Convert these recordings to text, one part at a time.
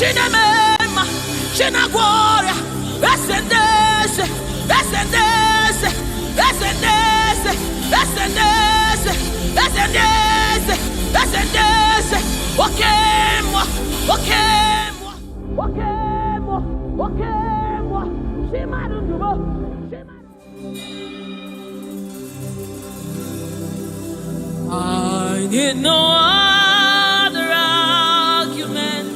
Shinamema, Shinagoria, Ascendese, Ascendese, Ascendese, Ascendese, Ascendese, Ascendese, Okemo, Okemo, Okemo, Okemo, Shimarubo, I need no other argument.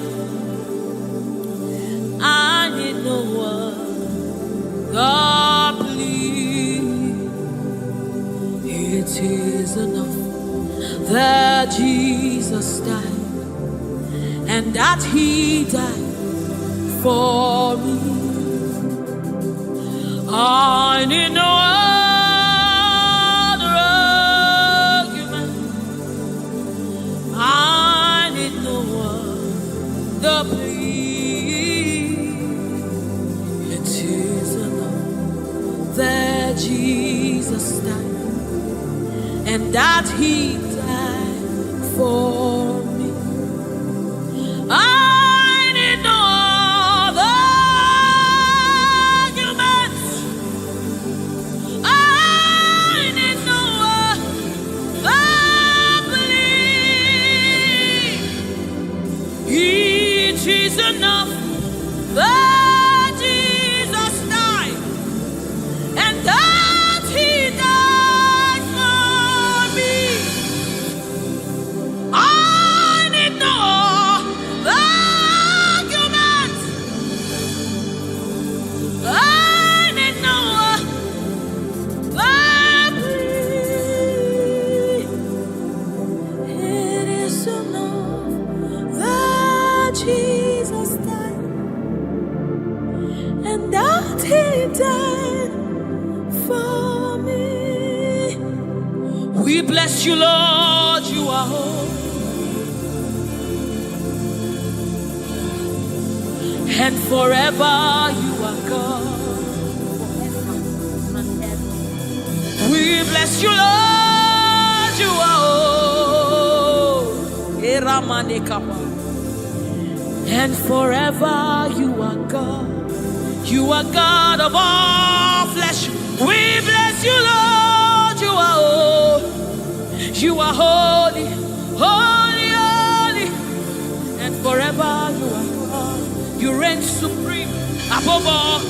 I need no other plea. It is enough that Jesus died, and that He died for me. I need no other argument. I need no other plea. It is enough that Jesus died, and that He died for me. I need no other arguments. I need no other plea. It is enough that Jesus died, and that He died for me. I need no arguments. I need no plea. It is enough that Jesus died, and that He died for me. We bless you, Lord, you are holy, and forever you are God. We bless you, Lord, you are holy, and forever you are God. You are God of all flesh. We bless you, Lord, you are holy. You are holy, holy, holy, and forever you are God. You reign supreme above all.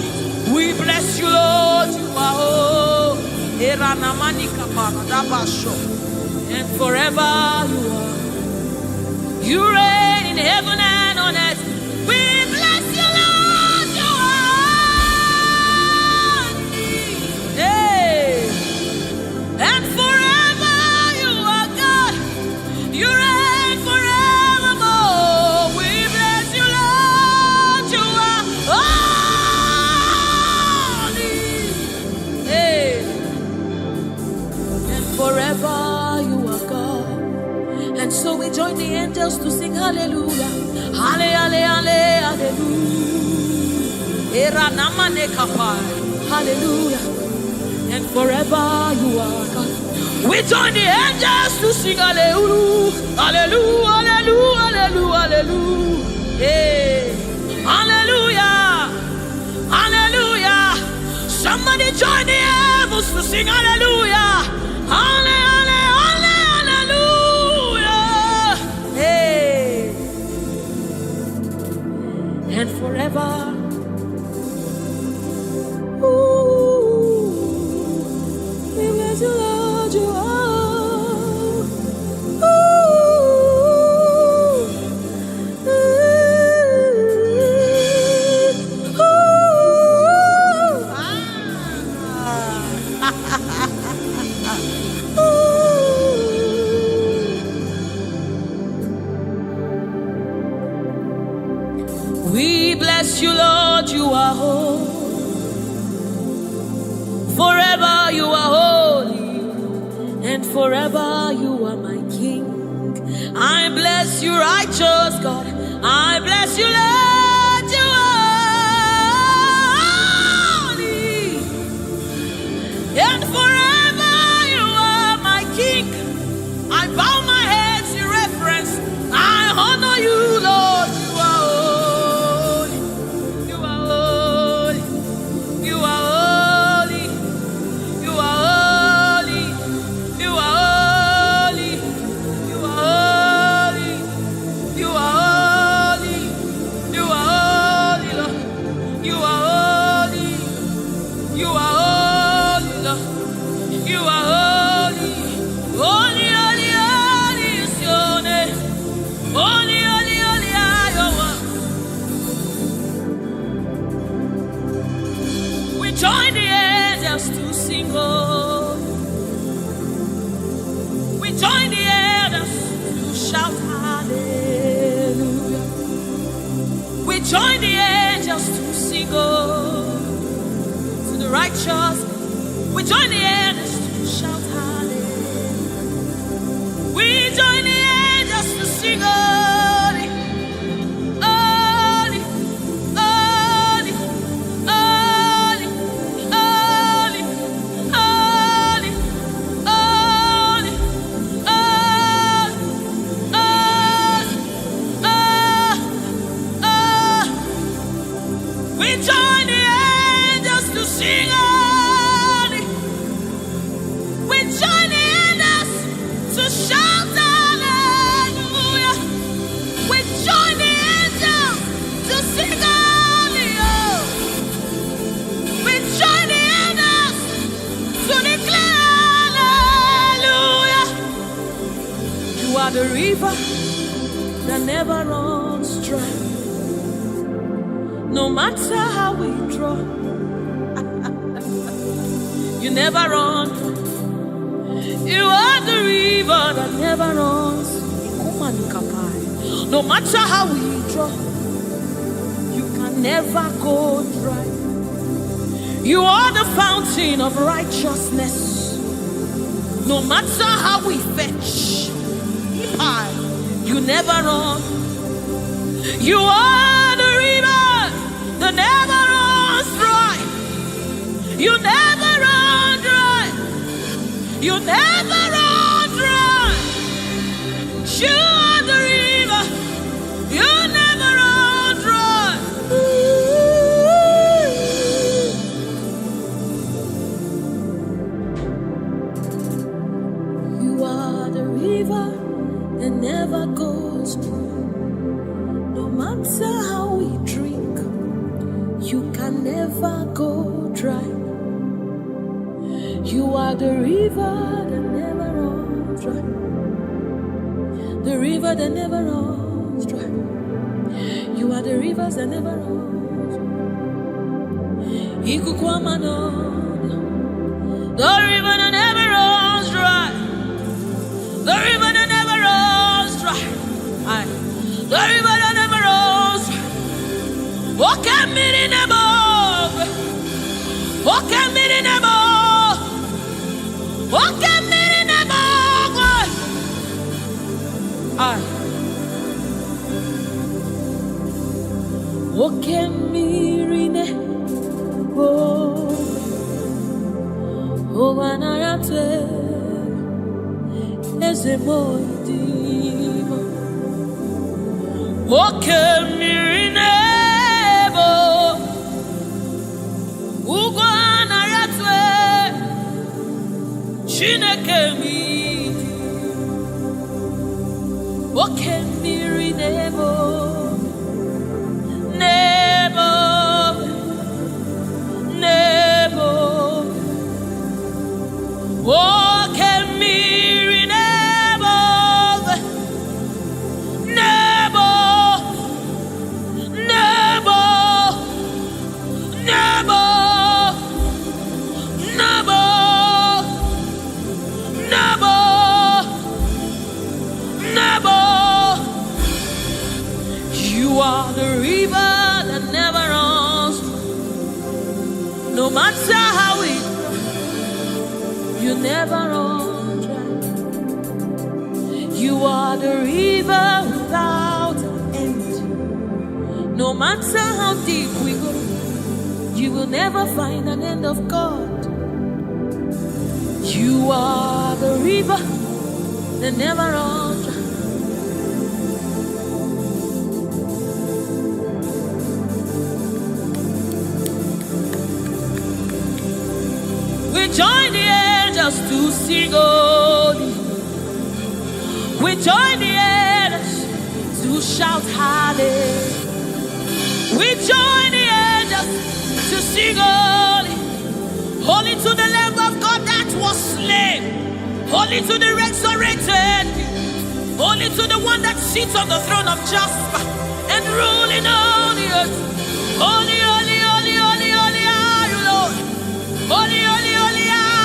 We bless you, Lord, you are holy, and forever you are. You reign in heaven and on earth. We bless you, Lord, you are holy. Hey. And forever you are God. You reign forevermore. We bless you, Lord, you are holy. Hey. And forever you are God. And so we join the angels to sing hallelujah. Hallelujah, hallelujah. Hallelujah. And forever you are God. We join the angels to sing hallelujah. Hallelujah, hallelujah, hallelujah, hallelujah. Hey. Hallelujah. Hallelujah. Somebody join the angels to sing hallelujah. Hallelujah. And forever, ooh, we bless you, Lord, you are. Ooh, ooh, we bless you, Lord, you are holy. Forever you are holy, and forever you are my King. I bless you, righteous God. I bless you, Lord, you are holy, and forever you are my King. I bow my head in reverence. I honor you, Lord, you are holy. sing holy. We join the elders to shout hallelujah. We join the angels to sing holy. To the righteous, we join the elders to shout hallelujah. We join the angels to sing holy. Holy, holy, holy, holy, holy, holy, we join the angels to sing holy. We join the angels to shout hallelujah. We join the angels to sing holy. We join the angels to declare hallelujah. You are the river that never runs dry. No matter how we draw, you never run. You are the river that never runs. No matter how we draw, you can never go dry. You are the fountain of righteousness. No matter how we fetch, you never run. You are the river that never runs dry. You never run dry. You never run dry. You are the river. You never run dry. You are the river that never goes dry. No matter how we drink, you can never go dry. You are the river that never runs dry. The river that never runs dry. You are the rivers that never runs dry. The river that never runs dry. The river that never runs dry. The river that never runs dry. Walk at me in the boat. Walk at me in the boat. Walk at me in the boat. Walk at me in the boat. Oh, when I am as a boy, walk at me in the boat. Ugana yatwe Chineke mi walk at me in the boat. Nebo Nebo walk at me in the boat. Nebo Nebo Nebo Nebo Nebo Nebo. You are the river that never runs. No matter how it, you never run dry. You are the river without end. No matter how deep we go, you will never find an end of God. You are the river that never runs dry. We join the angels to sing holy. We join the angels to shout hallelujah. We join the angels to sing holy. Holy to the Lamb of God that was slain. Holy to the resurrected. Holy to the one that sits on the throne of Jasper and ruling all the earth. Holy, holy, holy, holy, holy are you, Lord. Holy, holy, holy are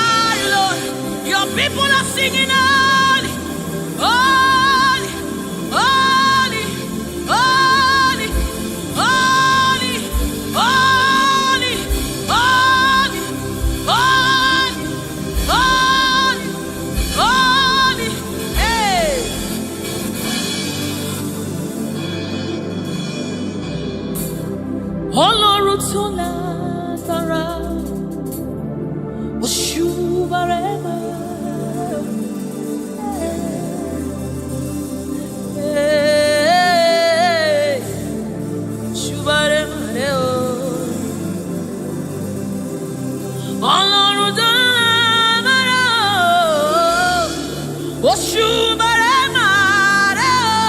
Ọlọ́run tó lágbára, Òṣùbàrẹ́mà. Òṣùbàrẹ́mà rẹ o. Ọlọ́run tó lágbára, Òṣùbàrẹ́mà rẹ o.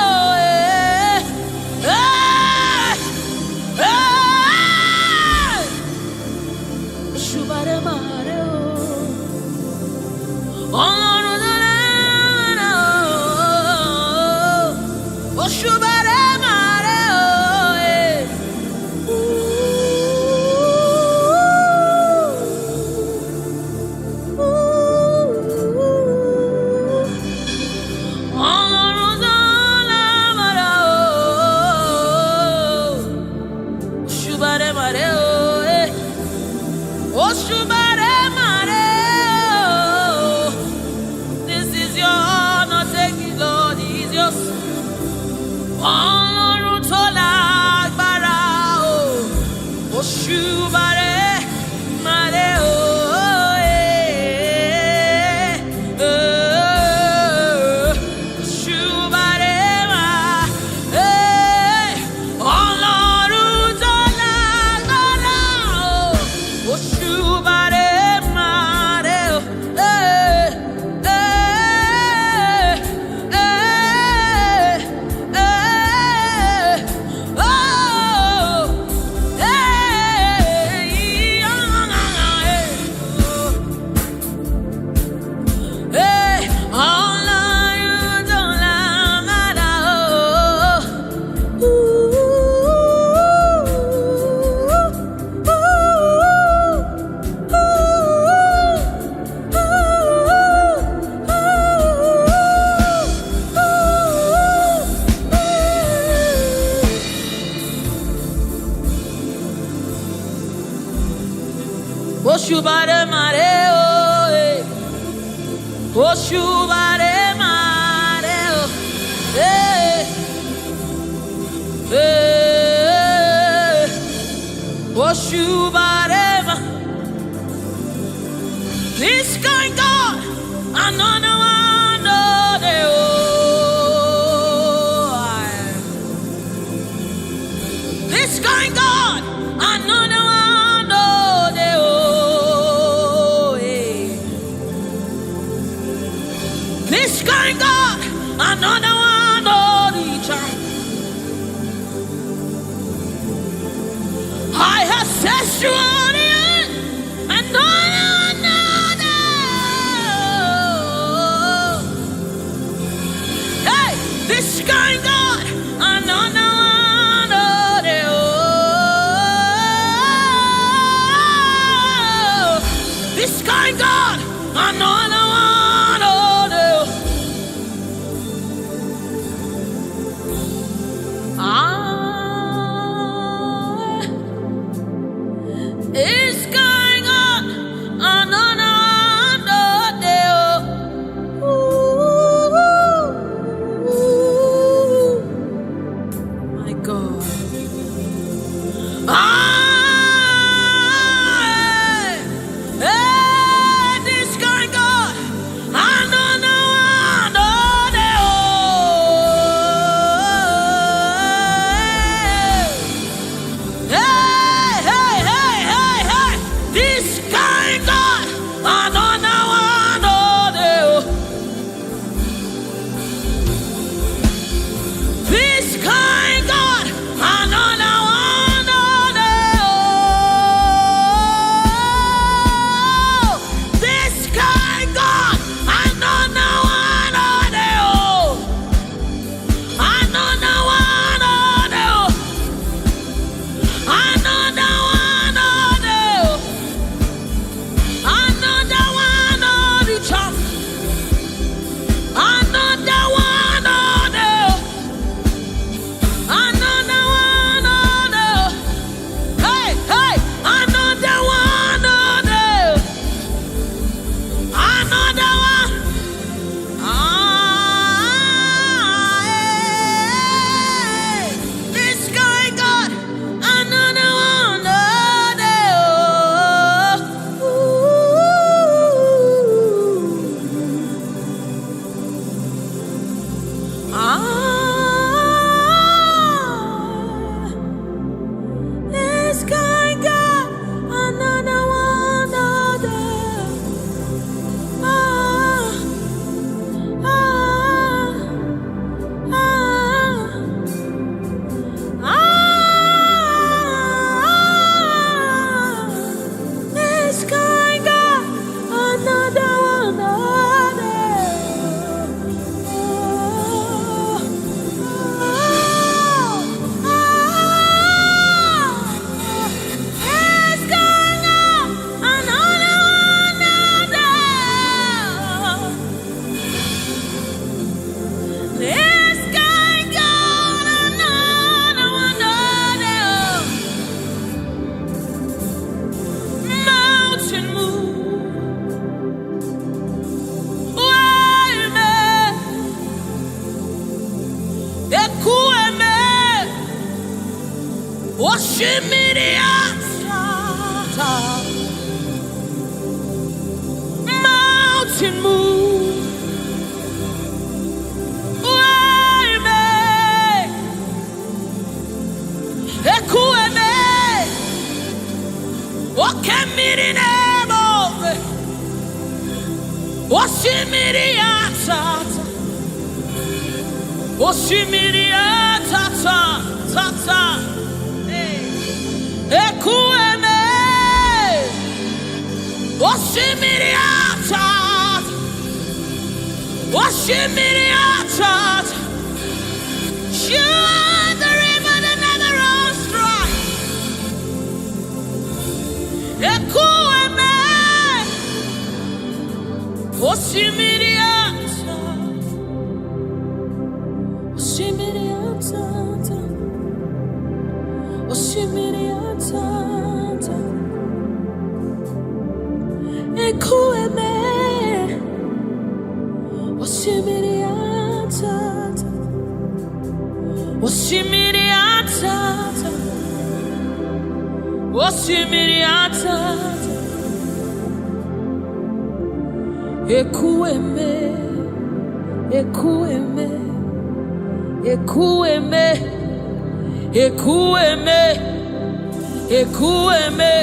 Òṣùbàrẹ́mà rẹ o. Ọlọ́run tó lágbára, Òṣùbàrẹ́mà rẹ o. This is your honor, take it, Lord, is yours. Ọlọ́run tó lágbára o, Òṣùbàrẹ́mà rẹ o. Òṣùbàrẹ́mà, Ọlọ́run tó lágbára o, Òṣùbàrẹ́mà rẹ o. Òṣùbàrẹ́mà rẹ o. Òṣùbàrẹ́mà rẹ o. Òṣùbàrẹ́mà. This kind God, another one, no, they this kind God, another one, no, they this kind God, another one, no, I have set you on the earth, and no another. Hey, this kind God, another one, this kind God, another one. Oshimiriata. Mountain move. Wayme. Ekueme. Okemirinemo. Oshimiriata. Oshimiriata. Tata. Ekueme. Oshimiriata. Oshimiriata. You are the river that never runs dry. Ekueme. Oshimiriata. Oshimiriata. Oshimiriata. Ekueme. Oshimiriata. Oshimiriata. Oshimiriata. Ekueme. Ekueme. Ekueme. Ekueme. Ekueme.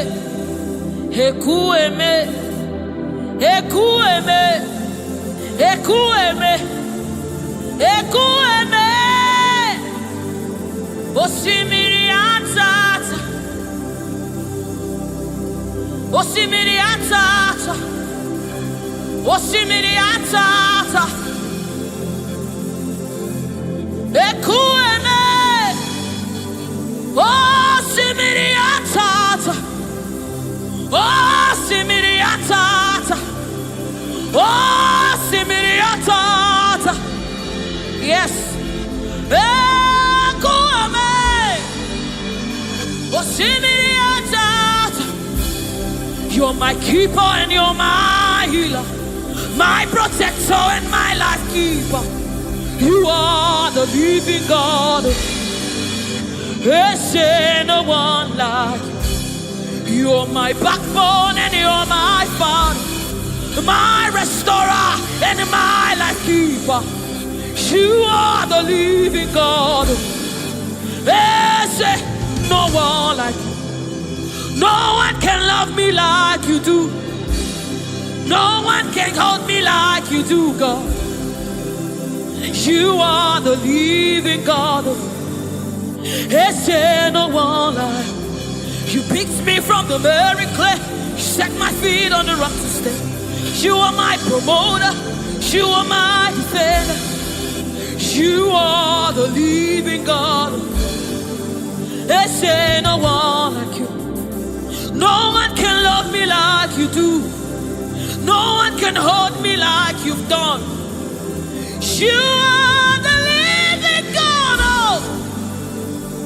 Ekueme. Ekueme. Ekueme. Ekueme. Oshimiriata. Oshimiriata. Oshimiriata. Ekueme. Oshimiriata. Oshimiriata. Oshimiriata. Yes. Ekueme. Oshimiriata. You're my keeper and you're my healer, my protector and my life keeper. You are the living God. There's no one like you. You're my backbone and you're my father, my restorer and my life keeper. You are the living God. There's no one like you. No one can love me like you do. No one can hold me like you do, God. You are the living God. There's no one like you. You picked me from the very clay. You set my feet on the rock to stay. You are my promoter. You are my defender. You are the living God. There's no one like you. No one can love me like you do. No one can hold me like you've done. You are the living God. Oh,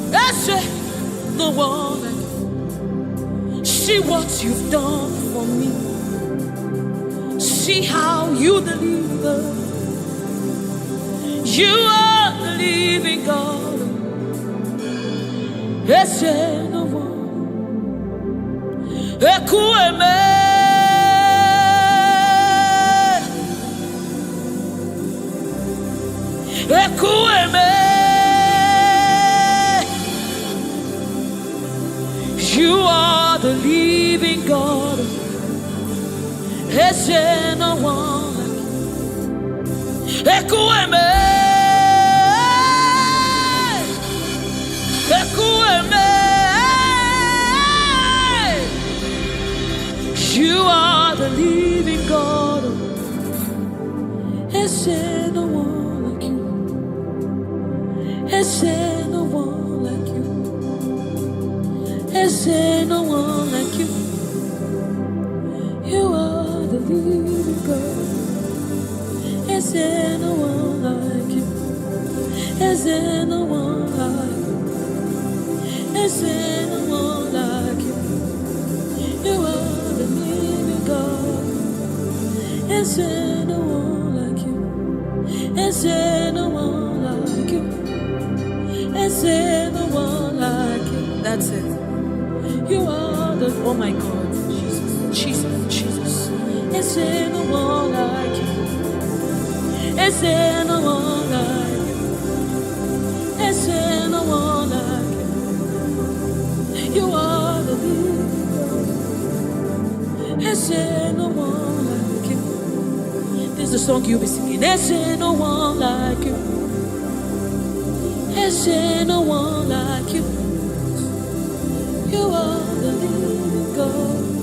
that's it. No one like you. See what you've done for me. See how you deliver. You are the living God. That's it. No one. Ekueme. Ekueme. You are the living God. There's no one like you. Ekueme. Ekueme. You are the living God. There's no one like you. There's no one like you. There's no one like you. You are the living God. There's no one like you. There's no one like you. There's no one like you. You are the living God. There's no one like you. There's no one like you. There's no one like you. That's it. You are the, oh my God, Jesus, Jesus, Jesus. Is there no one like you? Is there no one like you? Is there no one like you? You are the leader. Is there no one like you? This is the song you'll be singing. Is there no one like you? Is there no one like you? You are the living God.